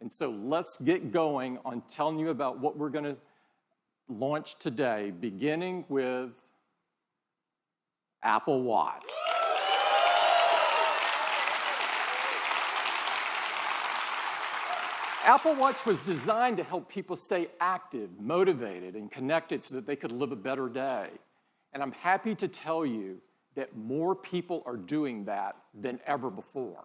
And so let's get going on telling you about what we're going to launch today, beginning with Apple Watch. Apple Watch was designed to help people stay active, motivated, and connected so that they could live a better day. And I'm happy to tell you that more people are doing that than ever before.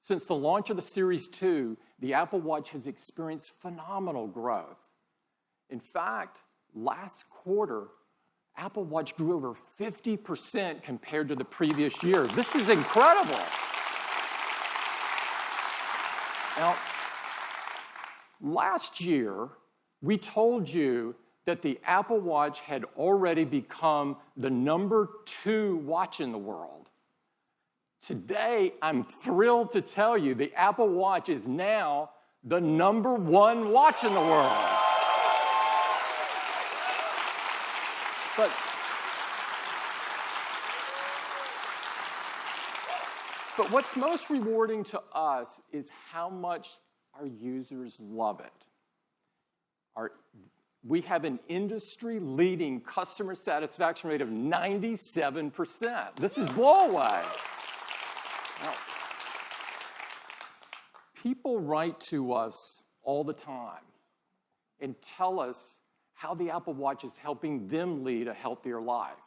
Since the launch of the Series 2, the Apple Watch has experienced phenomenal growth. In fact, last quarter, Apple Watch grew over 50% compared to the previous year. This is incredible. Now, last year, we told you that the Apple Watch had already become the #2 watch in the world. Today, I'm thrilled to tell you the Apple Watch is now the #1 watch in the world. But what's most rewarding to us is how much our users love it. We have an industry-leading customer satisfaction rate of 97%. This is blow away. Now, people write to us all the time and tell us how the Apple Watch is helping them lead a healthier life.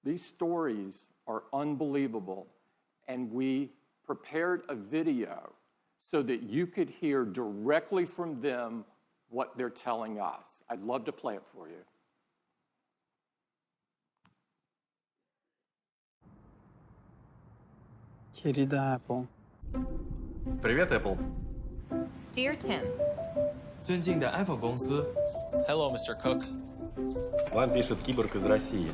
These stories are unbelievable, and we prepared a video so that you could hear directly from them what they're telling us. I'd love to play it for you. Querida Apple. Привет, Apple. Dear Tim. 尊敬的 Apple 公司。Hello, Mr. Cook. Вам пишет киборг из России.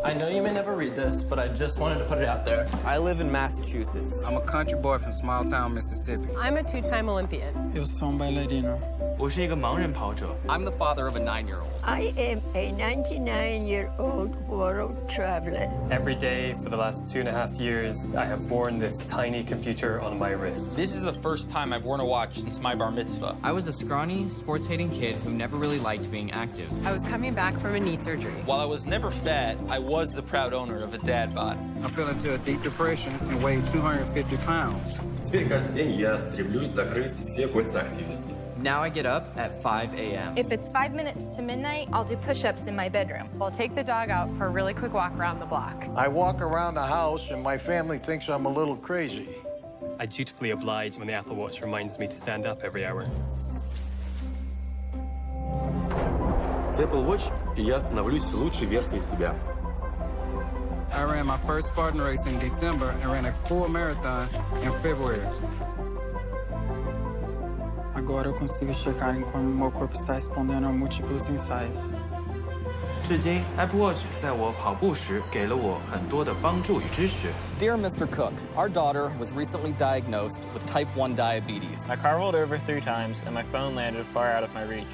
I know you may never read this, but I just wanted to put it out there. I live in Massachusetts. I'm a country boy from small town Mississippi. I'm a 2-time Olympian. Eu sou bailarino. 我是一个盲人跑者。I'm the father of a 9-year-old. I am a 99-year-old world traveler. Every day for the last 2.5 years, I have worn this tiny computer on my wrist. This is the first time I've worn a watch since my bar mitzvah. I was a scrawny, sports-hating kid who never really liked being active. I was coming back from a knee surgery. While I was never fat, I was the proud owner of a dad bod. I fell into a deep depression and weighed 250 pounds. Теперь каждый день я стремлюсь закрыть все кольца активности. Now I get up at 5 a.m. If it's 5 minutes to midnight, I'll do push-ups in my bedroom. I'll take the dog out for a really quick walk around the block. I walk around the house and my family thinks I'm a little crazy. I dutifully oblige when the Apple Watch reminds me to stand up every hour. С Apple Watch я становлюсь лучшей версией себя. I ran my first Spartan race in December and ran a full marathon in February. Agora eu consigo checar em como meu corpo está respondendo a múltiplos ensaios. 至今 ，Apple Watch 在我跑步时给了我很多的帮助与支持。 Dear Mr. Cook, our daughter was recently diagnosed with type 1 diabetes. My car rolled over 3 times, and my phone landed far out of my reach.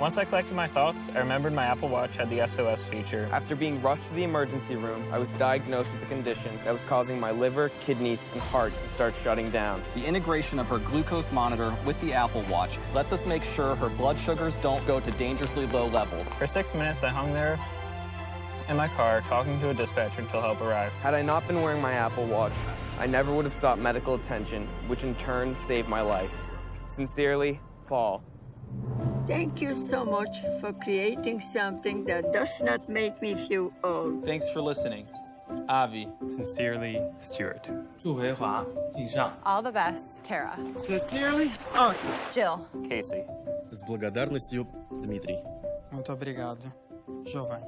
Once I collected my thoughts, I remembered my Apple Watch had the SOS feature. After being rushed to the emergency room, I was diagnosed with a condition that was causing my liver, kidneys, and heart to start shutting down. The integration of her glucose monitor with the Apple Watch lets us make sure her blood sugars don't go to dangerously low levels. For 6 minutes, I hung there in my car, talking to a dispatcher until help arrived. Had I not been wearing my Apple Watch, I never would have sought medical attention, which in turn saved my life. Sincerely, Paul. Thank you so much for creating something that does not make me feel old. Thanks for listening. Avi. Sincerely, Stuart. 祝培华敬上。 All the best, Kara. Sincerely, Jill. Casey. С благодарностью, Дмитрий. Muito obrigado, Giovanni.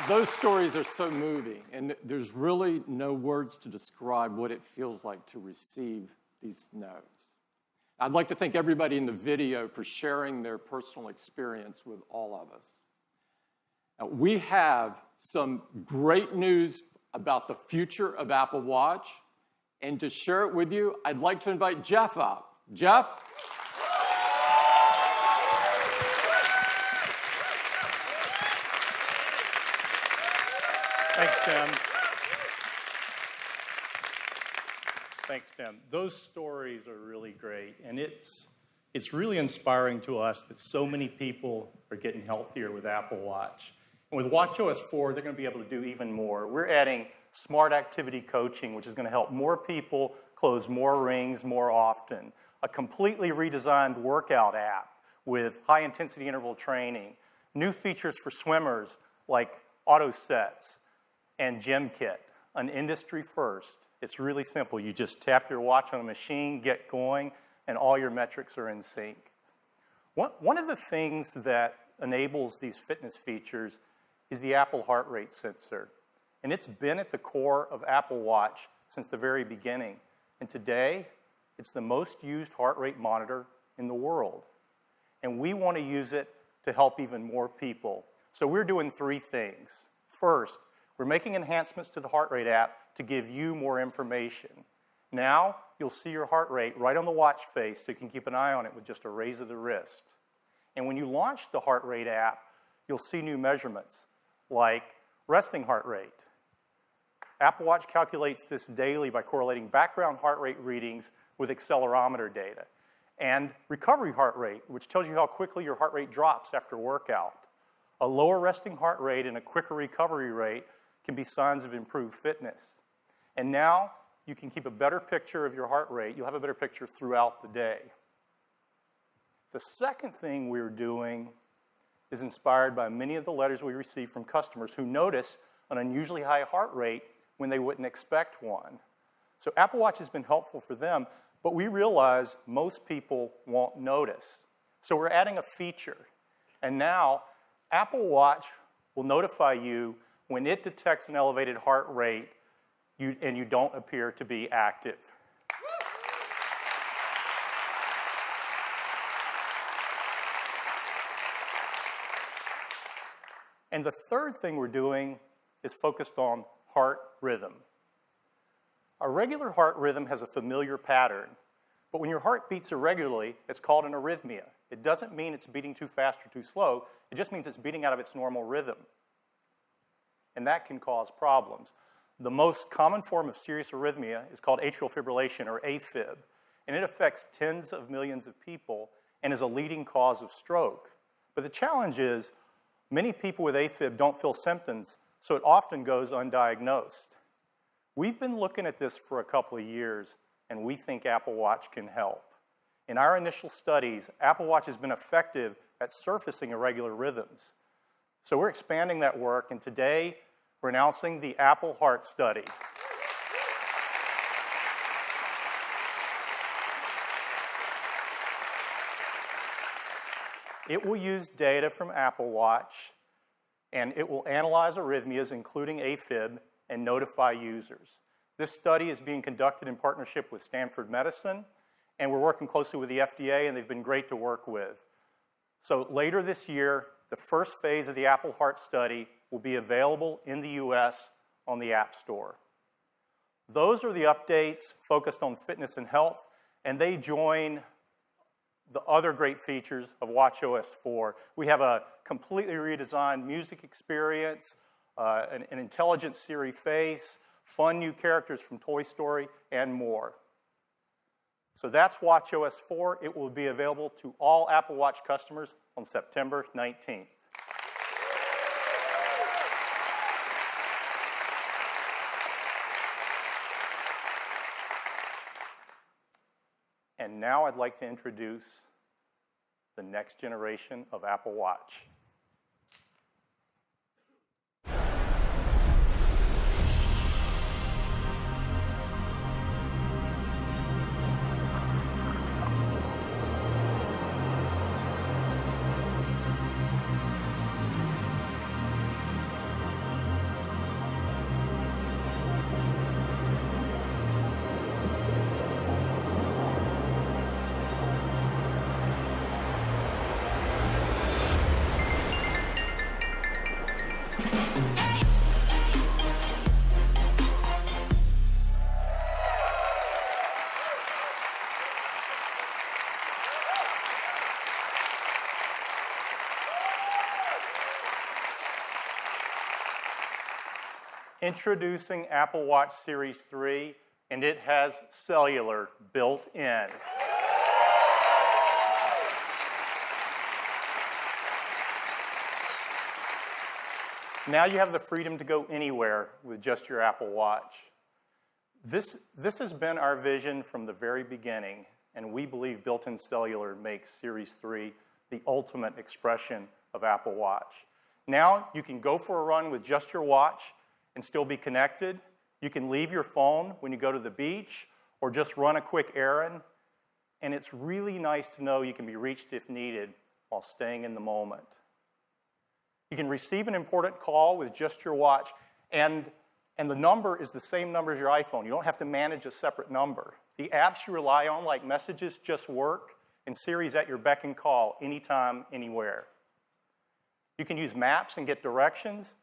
Those stories are so moving, and there's really no words to describe what it feels like to receive these notes. I'd like to thank everybody in the video for sharing their personal experience with all of us. Now, we have some great news about the future of Apple Watch, and to share it with you, I'd like to invite Jeff up. Jeff? Thanks, Tim. Thanks, Tim. Those stories are really great, and it's really inspiring to us that so many people are getting healthier with Apple Watch. And with watchOS 4, they're going to be able to do even more. We're adding smart activity coaching, which is going to help more people close more rings more often. A completely redesigned workout app with high-intensity interval training. New features for swimmers like auto sets and Gym Kit, an industry first. It's really simple. You just tap your watch on a machine, get going, and all your metrics are in sync. One of the things that enables these fitness features is the Apple heart rate sensor. And it's been at the core of Apple Watch since the very beginning. And today, it's the most used heart rate monitor in the world. And we want to use it to help even more people. So we're doing 3 things. First, we're making enhancements to the heart rate app to give you more information. Now, you'll see your heart rate right on the watch face, so you can keep an eye on it with just a raise of the wrist. And when you launch the heart rate app, you'll see new measurements, like resting heart rate. Apple Watch calculates this daily by correlating background heart rate readings with accelerometer data. And recovery heart rate, which tells you how quickly your heart rate drops after workout. A lower resting heart rate and a quicker recovery rate can be signs of improved fitness. And now, you can keep a better picture of your heart rate. You'll have a better picture throughout the day. The second thing we're doing is inspired by many of the letters we receive from customers who notice an unusually high heart rate when they wouldn't expect one. So Apple Watch has been helpful for them, but we realize most people won't notice. So we're adding a feature. And now, Apple Watch will notify you when it detects an elevated heart rate and you don't appear to be active. And the third thing we're doing is focused on heart rhythm. A regular heart rhythm has a familiar pattern, but when your heart beats irregularly, it's called an arrhythmia. It doesn't mean it's beating too fast or too slow, it just means it's beating out of its normal rhythm. And that can cause problems. The most common form of serious arrhythmia is called atrial fibrillation, or AFib, and it affects tens of millions of people and is a leading cause of stroke. But the challenge is, many people with AFib don't feel symptoms, so it often goes undiagnosed. We've been looking at this for a couple of years, and we think Apple Watch can help. In our initial studies, Apple Watch has been effective at surfacing irregular rhythms. So we're expanding that work, and today we're announcing the Apple Heart Study. It will use data from Apple Watch, and it will analyze arrhythmias, including AFib, and notify users. This study is being conducted in partnership with Stanford Medicine, and we're working closely with the FDA, and they've been great to work with. So later this year, the first phase of the Apple Heart Study will be available in the US on the App Store. Those are the updates focused on fitness and health, and they join the other great features of watchOS 4. We have a completely redesigned music experience, an intelligent Siri face, fun new characters from Toy Story, and more. So that's watchOS 4. It will be available to all Apple Watch customers on September 19th. And now I'd like to introduce the next generation of Apple Watch. Introducing Apple Watch Series 3, and it has cellular built in. Now you have the freedom to go anywhere with just your Apple Watch. This has been our vision from the very beginning, and we believe built-in cellular makes Series 3 the ultimate expression of Apple Watch. Now you can go for a run with just your watch and still be connected. You can leave your phone when you go to the beach or just run a quick errand. And it's really nice to know you can be reached if needed while staying in the moment. You can receive an important call with just your watch, and the number is the same number as your iPhone. You don't have to manage a separate number. The apps you rely on, like Messages, just work, and Siri's at your beck and call anytime, anywhere. You can use maps and get directions,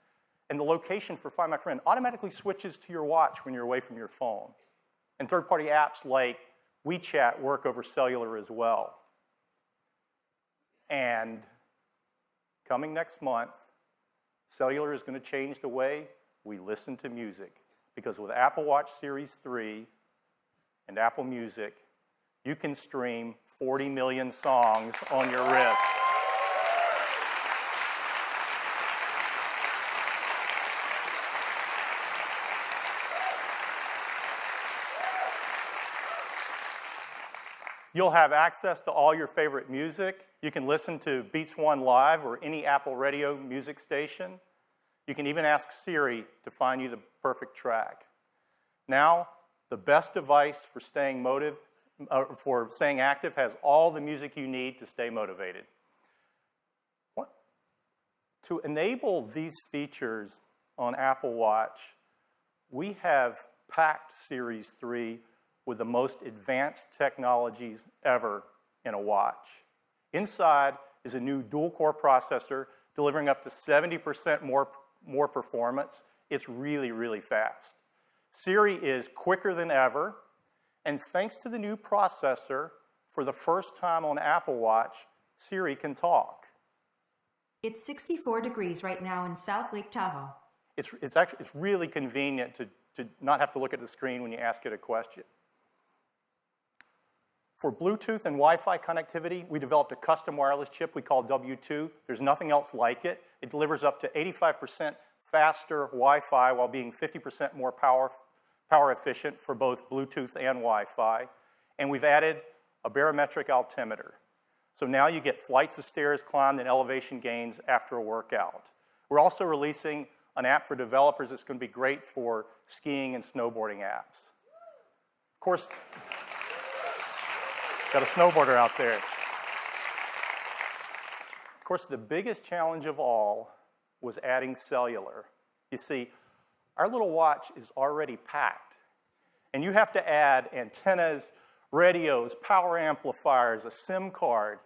and the location for Find My Friend automatically switches to your watch when you're away from your phone. And third-party apps like WeChat work over cellular as well. And coming next month, cellular is going to change the way we listen to music. Because with Apple Watch Series 3 and Apple Music, you can stream 40 million songs on your wrist. You'll have access to all your favorite music. You can listen to Beats One Live or any Apple Radio music station. You can even ask Siri to find you the perfect track. Now, the best device for staying active has all the music you need to stay motivated. To enable these features on Apple Watch, we have packed Series 3 with the most advanced technologies ever in a watch. Inside is a new dual-core processor delivering up to 70% more performance. It's really, really fast. Siri is quicker than ever, and thanks to the new processor, for the first time on Apple Watch, Siri can talk. It's 64 degrees right now in South Lake Tahoe. It's really convenient to not have to look at the screen when you ask it a question. For Bluetooth and Wi-Fi connectivity, we developed a custom wireless chip we call W2. There's nothing else like it. It delivers up to 85% faster Wi-Fi while being 50% more power efficient for both Bluetooth and Wi-Fi. And we've added a barometric altimeter. So now you get flights of stairs climbed and elevation gains after a workout. We're also releasing an app for developers that's going to be great for skiing and snowboarding apps. Of course, got a snowboarder out there. Of course, the biggest challenge of all was adding cellular. You see, our little watch is already packed, and you have to add antennas, radios, power amplifiers, a SIM card,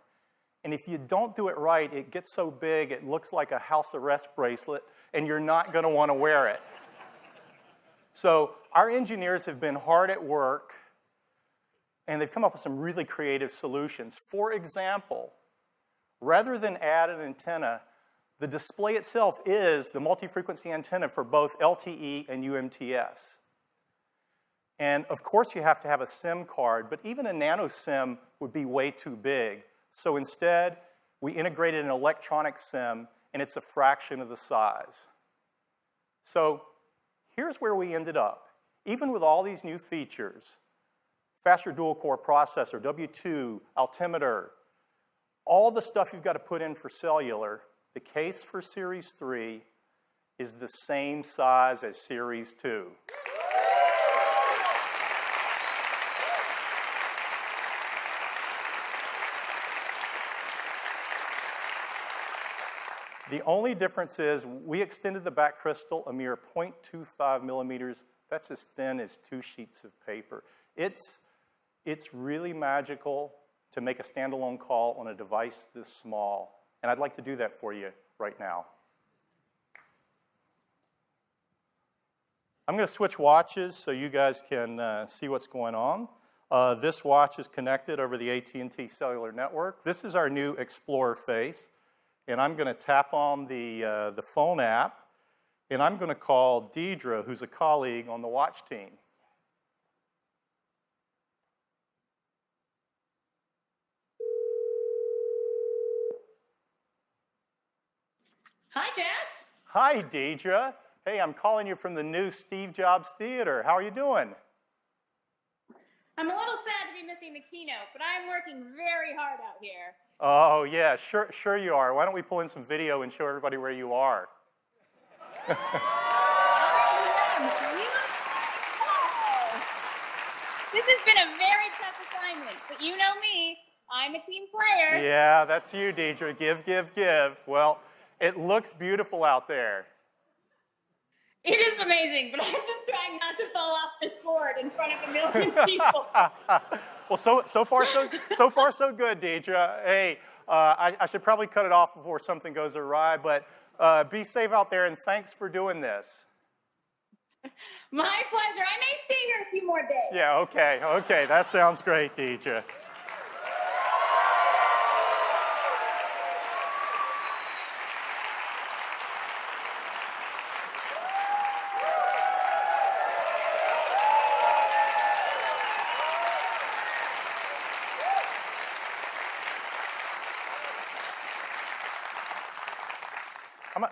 and if you don't do it right, it gets so big it looks like a house arrest bracelet, and you're not going to want to wear it. So our engineers have been hard at work, and they've come up with some really creative solutions. For example, rather than add an antenna, the display itself is the multi-frequency antenna for both LTE and UMTS. And of course you have to have a SIM card, but even a nano SIM would be way too big. So instead, we integrated an electronic SIM, and it's a fraction of the size. So here's where we ended up. Even with all these new features, faster dual-core processor, W2, altimeter, all the stuff you've got to put in for cellular, the case for Series 3 is the same size as Series 2. The only difference is we extended the back crystal a mere 0.25 millimeters. That's as thin as 2 sheets of paper. It's really magical to make a standalone call on a device this small. And I'd like to do that for you right now. I'm going to switch watches so you guys can see what's going on. This watch is connected over the AT&T cellular network. This is our new Explorer face. And I'm going to tap on the phone app. And I'm going to call Deidre, who's a colleague on the watch team. Hi, Jeff. Hi, Deidre. Hey, I'm calling you from the new Steve Jobs Theater. How are you doing? I'm a little sad to be missing the keynote, but I'm working very hard out here. Oh, yeah, sure you are. Why don't we pull in some video and show everybody where you are? This has been a very tough assignment, but you know me. I'm a team player. Yeah, that's you, Deidre. Give. Well, it looks beautiful out there. It is amazing, but I'm just trying not to fall off this board in front of a million people. Well, so far so good, Deidre. Hey, I should probably cut it off before something goes awry, but be safe out there, and thanks for doing this. My pleasure. I may stay here a few more days. Yeah, okay. That sounds great, Deidre.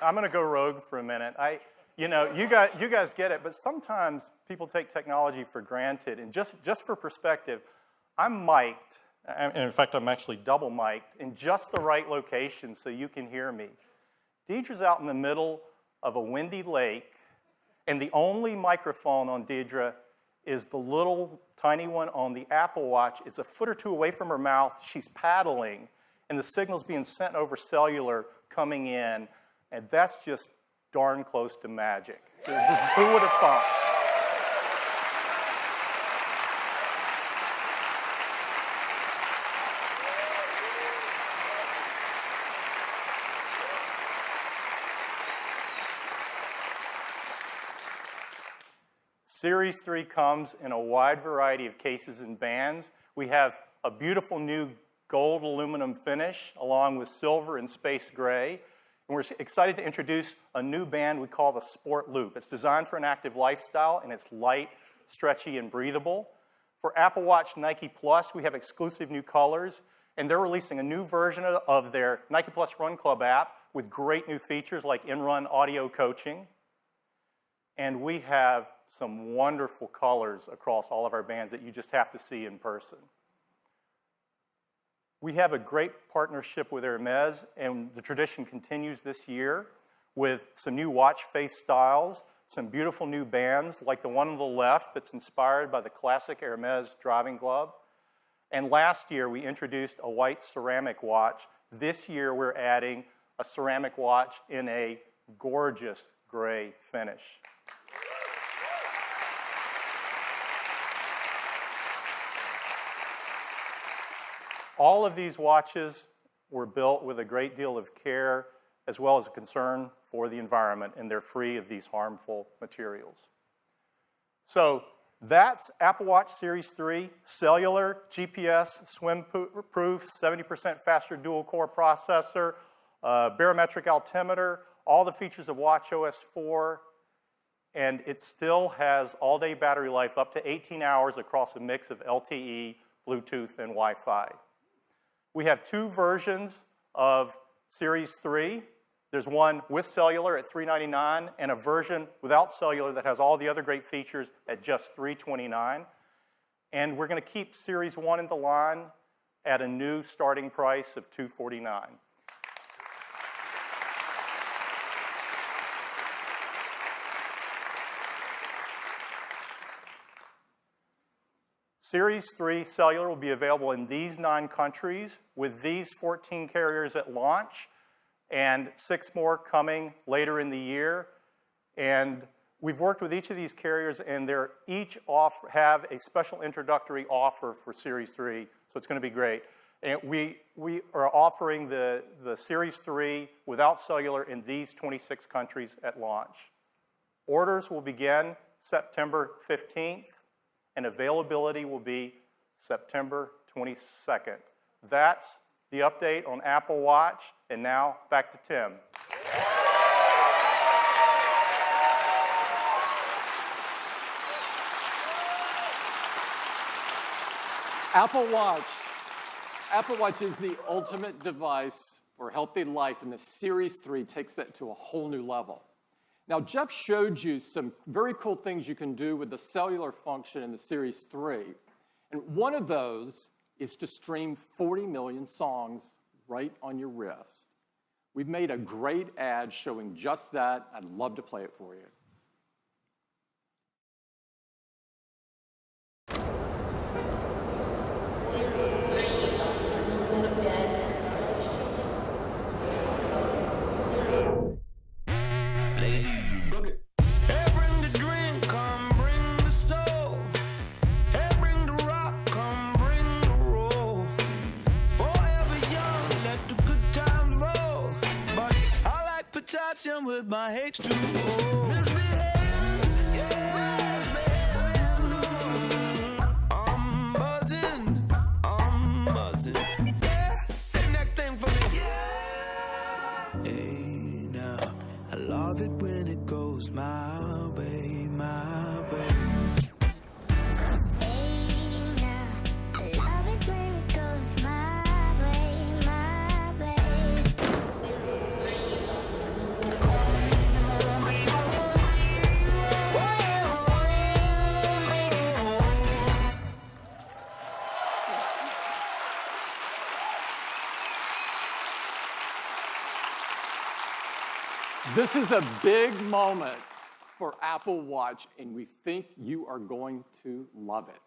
I'm going to go rogue for a minute. You guys get it, but sometimes people take technology for granted. And just for perspective, I'm mic'd, and in fact, I'm actually double mic'd in just the right location so you can hear me. Deidre's out in the middle of a windy lake, and the only microphone on Deidre is the little tiny one on the Apple Watch. It's a foot or two away from her mouth. She's paddling, and the signal's being sent over cellular coming in. And that's just darn close to magic. Who would have thought? Series 3 comes in a wide variety of cases and bands. We have a beautiful new gold aluminum finish along with silver and space gray. And we're excited to introduce a new band we call the Sport Loop. It's designed for an active lifestyle, and it's light, stretchy, and breathable. For Apple Watch Nike Plus, we have exclusive new colors, and they're releasing a new version of their Nike Plus Run Club app with great new features like in-run audio coaching. And we have some wonderful colors across all of our bands that you just have to see in person. We have a great partnership with Hermes, and the tradition continues this year with some new watch face styles, some beautiful new bands like the one on the left that's inspired by the classic Hermes driving glove. And last year, we introduced a white ceramic watch. This year, we're adding a ceramic watch in a gorgeous gray finish. All of these watches were built with a great deal of care as well as a concern for the environment, and they're free of these harmful materials. So that's Apple Watch Series 3, cellular, GPS, swim-proof, 70% faster dual-core processor, barometric altimeter, all the features of watchOS 4, and it still has all-day battery life up to 18 hours across a mix of LTE, Bluetooth, and Wi-Fi. We have two versions of Series 3. There's one with cellular at $399 and a version without cellular that has all the other great features at just $329. And we're going to keep Series 1 in the line at a new starting price of $249. Series 3 cellular will be available in these 9 countries with these 14 carriers at launch and 6 more coming later in the year. And we've worked with each of these carriers, and they're each have a special introductory offer for Series 3, so it's going to be great. And we are offering the Series 3 without cellular in these 26 countries at launch. Orders will begin September 15th. And availability will be September 22nd. That's the update on Apple Watch. And now, back to Tim. Apple Watch is the ultimate device for healthy life, and the Series 3 takes that to a whole new level. Now, Jeff showed you some very cool things you can do with the cellular function in the Series 3, and one of those is to stream 40 million songs right on your wrist. We've made a great ad showing just that. I'd love to play it for you. With my H2O. I'm buzzing. Yeah, sing that thing for me. Yeah. Hey, now, I love it when it goes my way, my way. This is a big moment for Apple Watch, and we think you are going to love it.